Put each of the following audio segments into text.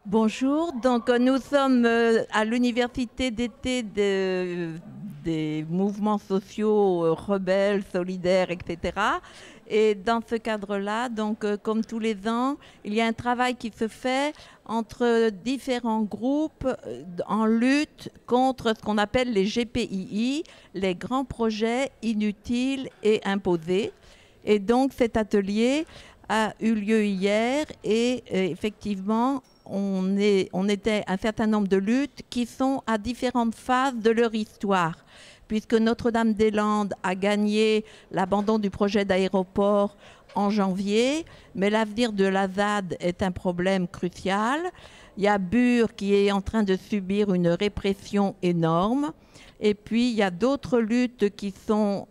Bonjour, donc nous sommes à l'université d'été des mouvements sociaux rebelles, solidaires, etc. Et dans ce cadre-là, donc comme tous les ans, il y a un travail qui se fait entre différents groupes en lutte contre ce qu'on appelle les GPII, les grands projets inutiles et imposés. Et donc cet atelier a eu lieu hier et effectivement, on était un certain nombre de luttes qui sont à différentes phases de leur histoire. Puisque Notre-Dame-des-Landes a gagné l'abandon du projet d'aéroport en janvier, mais l'avenir de la ZAD est un problème crucial. Il y a Bure qui est en train de subir une répression énorme. Et puis, il y a d'autres luttes qui sont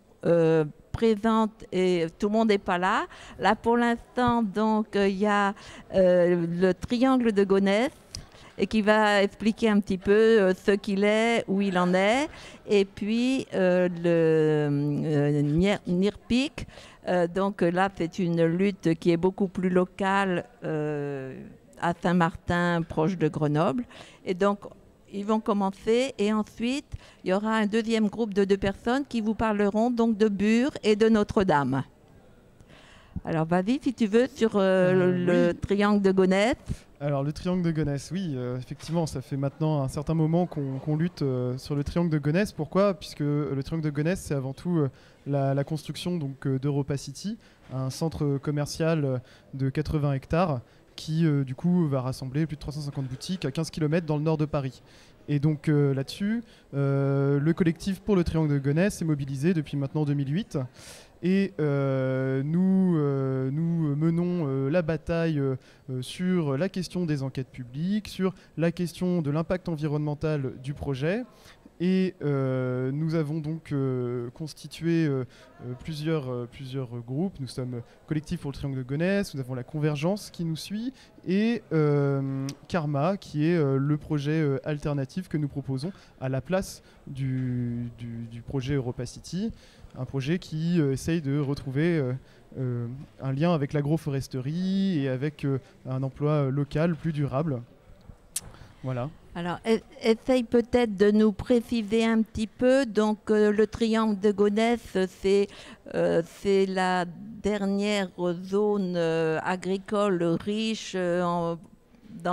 présentes et tout le monde n'est pas là. Là, pour l'instant, donc, il y a le triangle de Gonesse et qui va expliquer un petit peu ce qu'il est, où il en est. Et puis, NIRPIC. Donc là, c'est une lutte qui est beaucoup plus locale à Saint-Martin, proche de Grenoble. Et donc, ils vont commencer et ensuite, il y aura un deuxième groupe de 2 personnes qui vous parleront donc de Bure et de Notre-Dame. Alors, vas-y, si tu veux, sur le Oui. triangle de Gonesse. Alors le triangle de Gonesse, oui, effectivement, ça fait maintenant un certain moment qu'on lutte sur le triangle de Gonesse. Pourquoi? Puisque le triangle de Gonesse, c'est avant tout la construction donc d'Europa City, un centre commercial de 80 hectares qui du coup va rassembler plus de 350 boutiques à 15 km dans le nord de Paris. Et donc là-dessus, le collectif pour le triangle de Gonesse est mobilisé depuis maintenant 2008. Et nous menons la bataille sur la question des enquêtes publiques, sur la question de l'impact environnemental du projet. Et nous avons donc constitué plusieurs groupes. Nous sommes collectif pour le triangle de Gonesse, nous avons la Convergence qui nous suit, et Karma, qui est le projet alternatif que nous proposons à la place du projet Europa City. Un projet qui essaye de retrouver un lien avec l'agroforesterie et avec un emploi local plus durable. Voilà. Alors, essaye peut-être de nous préciser un petit peu. Donc, le triangle de Gonesse, c'est la dernière zone agricole riche dans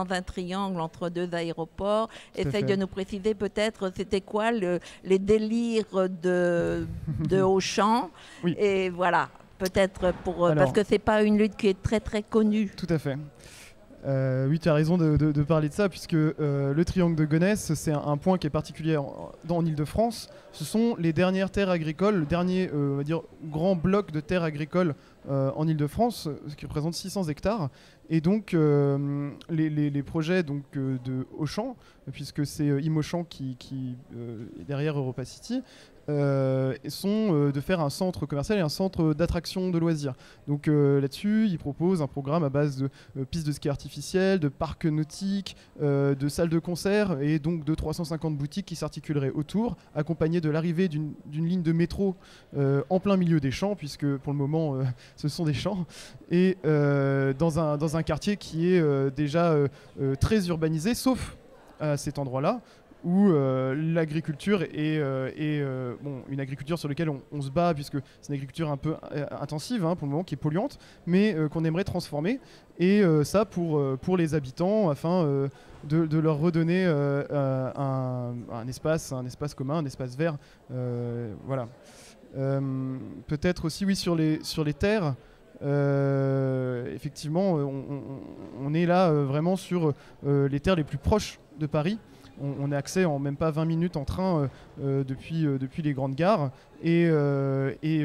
un triangle entre 2 aéroports. Tout à Essaye fait. de nous préciser peut-être c'était quoi les délires de Auchan. Oui. Et voilà, peut-être parce Alors, que c'est pas une lutte qui est très très connue. tout à fait. Oui, tu as raison de parler de ça, puisque le triangle de Gonesse, c'est un point qui est particulier en Île-de-France. Ce sont les dernières terres agricoles, le dernier on va dire, grand bloc de terres agricoles en Île-de-France, ce qui représente 600 hectares. Et donc, les projets donc, de Auchan, puisque c'est Imauchan qui est derrière Europa City, sont de faire un centre commercial et un centre d'attraction de loisirs. Donc là-dessus, ils proposent un programme à base de pistes de ski artificielles, de parcs nautiques, de salles de concert et donc de 350 boutiques qui s'articuleraient autour, accompagnées de l'arrivée d'une ligne de métro en plein milieu des champs, puisque pour le moment ce sont des champs, et dans un quartier qui est déjà très urbanisé, sauf à cet endroit-là, où l'agriculture est bon, une agriculture sur laquelle on se bat, puisque c'est une agriculture un peu intensive pour le moment, qui est polluante, mais qu'on aimerait transformer. Et ça pour les habitants, afin de leur redonner un espace commun, un espace vert. Voilà. Peut-être aussi, oui, sur les terres. Effectivement, on est là vraiment sur les terres les plus proches de Paris. On a accès en même pas 20 minutes en train depuis les grandes gares. Et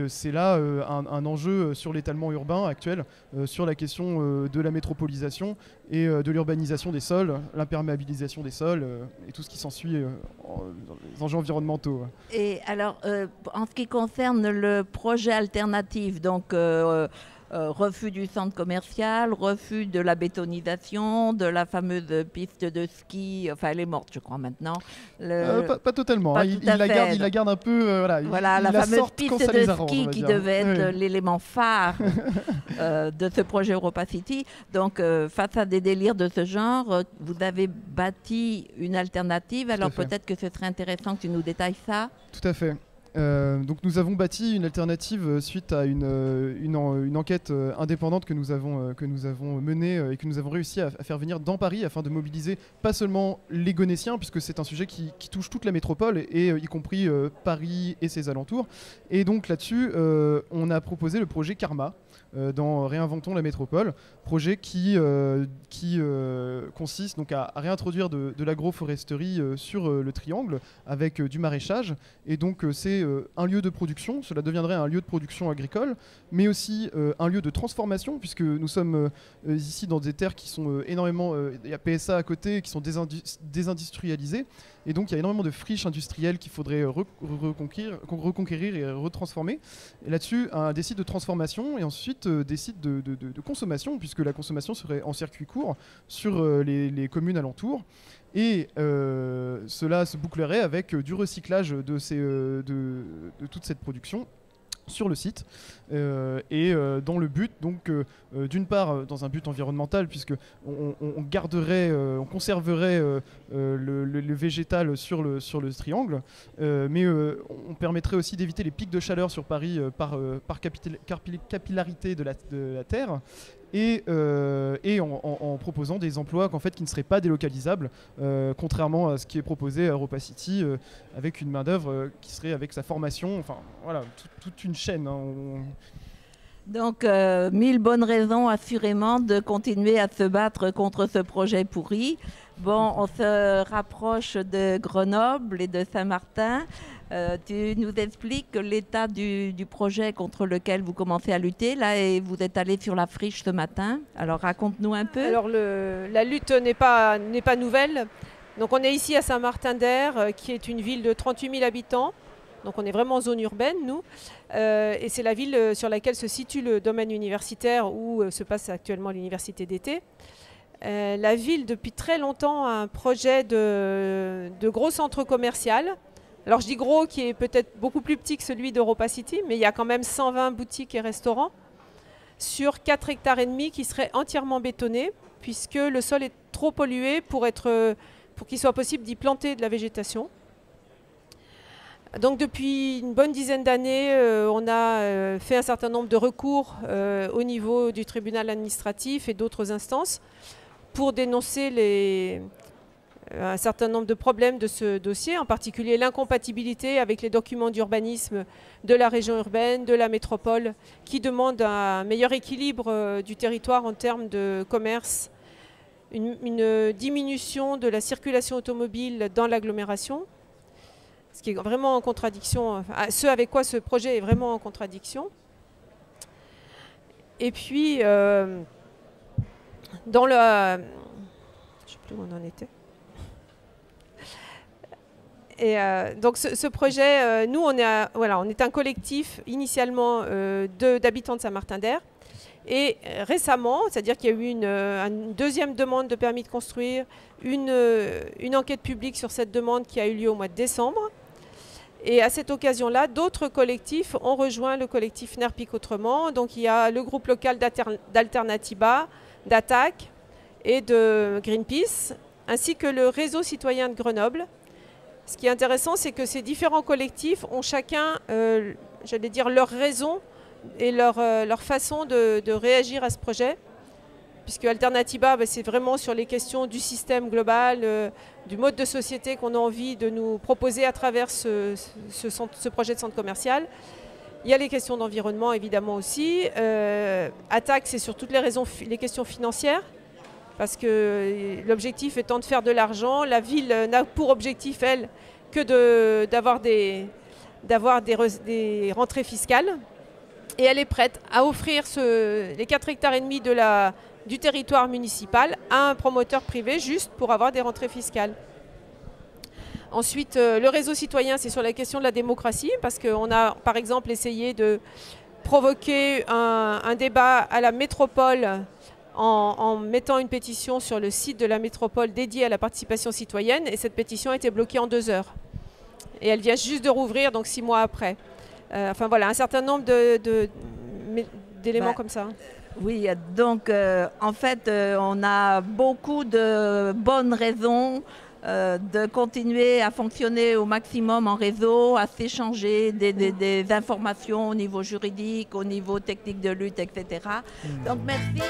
c'est là un enjeu sur l'étalement urbain actuel, sur la question de la métropolisation et de l'urbanisation des sols, l'imperméabilisation des sols et tout ce qui s'ensuit dans les enjeux environnementaux. Et alors, en ce qui concerne le projet alternatif, donc refus du centre commercial, refus de la bétonisation, de la fameuse piste de ski. Enfin, elle est morte, je crois, maintenant. Pas totalement. Pas Hein. tout à fait. Il la garde un peu. Voilà, il la fameuse sort quand piste ça les de arrange, on ski va qui dire. devait être Oui. l'élément phare de ce projet Europa City. Donc, face à des délires de ce genre, vous avez bâti une alternative. Alors, fait. peut-être que ce serait intéressant que tu nous détailles ça. Tout à fait. Donc nous avons bâti une alternative suite à une enquête indépendante que nous avons menée et que nous avons réussi à faire venir dans Paris afin de mobiliser pas seulement les Gonétiens, puisque c'est un sujet qui touche toute la métropole et y compris Paris et ses alentours. Et donc là-dessus, on a proposé le projet Karma dans Réinventons la métropole, projet qui consiste donc à réintroduire de l'agroforesterie sur le triangle avec du maraîchage. Et donc c'est un lieu de production, cela deviendrait un lieu de production agricole, mais aussi un lieu de transformation, puisque nous sommes ici dans des terres qui sont énormément, il y a PSA à côté, qui sont désindustrialisées, et donc il y a énormément de friches industrielles qu'il faudrait reconquérir et retransformer. Et là-dessus, des sites de transformation et ensuite des sites de consommation, puisque la consommation serait en circuit court sur les communes alentours. Et cela se bouclerait avec du recyclage de toute cette production sur le site dans le but donc d'une part dans un but environnemental, puisque on garderait on conserverait le végétal sur le triangle, mais on permettrait aussi d'éviter les pics de chaleur sur Paris par capillarité de la terre, et en proposant des emplois qui ne seraient pas délocalisables, contrairement à ce qui est proposé à Europa City, avec une main-d'œuvre qui serait avec sa formation, enfin voilà, toute une chaîne. Hein, Donc, 1000 bonnes raisons assurément de continuer à se battre contre ce projet pourri. Bon, on se rapproche de Grenoble et de Saint-Martin. Tu nous expliques l'état du projet contre lequel vous commencez à lutter, là, et vous êtes allé sur la friche ce matin. Alors, raconte-nous un peu. Alors, la lutte n'est pas nouvelle. Donc, on est ici à Saint-Martin-d'Air, qui est une ville de 38 000 habitants. Donc, on est vraiment en zone urbaine, nous. Et c'est la ville sur laquelle se situe le domaine universitaire où se passe actuellement l'université d'été. La ville, depuis très longtemps, a un projet de gros centre commercial. Alors je dis gros, qui est peut-être beaucoup plus petit que celui d'Europa City, mais il y a quand même 120 boutiques et restaurants sur 4 hectares et demi qui seraient entièrement bétonnés, puisque le sol est trop pollué pour qu'il soit possible d'y planter de la végétation. Donc depuis une bonne dizaine d'années, on a fait un certain nombre de recours au niveau du tribunal administratif et d'autres instances pour dénoncer un certain nombre de problèmes de ce dossier, en particulier l'incompatibilité avec les documents d'urbanisme de la région urbaine, de la métropole, qui demandent un meilleur équilibre du territoire en termes de commerce, une diminution de la circulation automobile dans l'agglomération, ce qui est vraiment en contradiction, ce avec quoi ce projet est vraiment en contradiction. Et puis, dans le... je ne sais plus où on en était. Et donc ce projet, nous, on est un collectif initialement d'habitants de Saint-Martin-d'Air. Et récemment, c'est-à-dire qu'il y a eu une deuxième demande de permis de construire, une enquête publique sur cette demande qui a eu lieu au mois de décembre. Et à cette occasion-là, d'autres collectifs ont rejoint le collectif NERPIC Autrement. Donc il y a le groupe local d'Alternativa, d'Attaque et de Greenpeace, ainsi que le réseau citoyen de Grenoble. Ce qui est intéressant, c'est que ces différents collectifs ont chacun, j'allais dire, leur raison et leur façon de réagir à ce projet. Puisque Alternativa, c'est vraiment sur les questions du système global, du mode de société qu'on a envie de nous proposer à travers ce projet de centre commercial. Il y a les questions d'environnement, évidemment, aussi. Attaque, c'est sur toutes les questions financières. Parce que l'objectif étant de faire de l'argent, la ville n'a pour objectif, elle, que d'avoir des rentrées fiscales. Et elle est prête à offrir les 4 hectares et demi du territoire municipal à un promoteur privé juste pour avoir des rentrées fiscales. Ensuite, le réseau citoyen, c'est sur la question de la démocratie, parce qu'on a par exemple essayé provoqué un débat à la métropole en mettant une pétition sur le site de la métropole dédiée à la participation citoyenne. Et cette pétition a été bloquée en 2 heures. Et elle vient juste de rouvrir, donc 6 mois après. Enfin voilà, un certain nombre d'éléments comme ça. Oui, donc en fait, on a beaucoup de bonnes raisons de continuer à fonctionner au maximum en réseau, à s'échanger des informations au niveau juridique, au niveau technique de lutte, etc. Donc merci.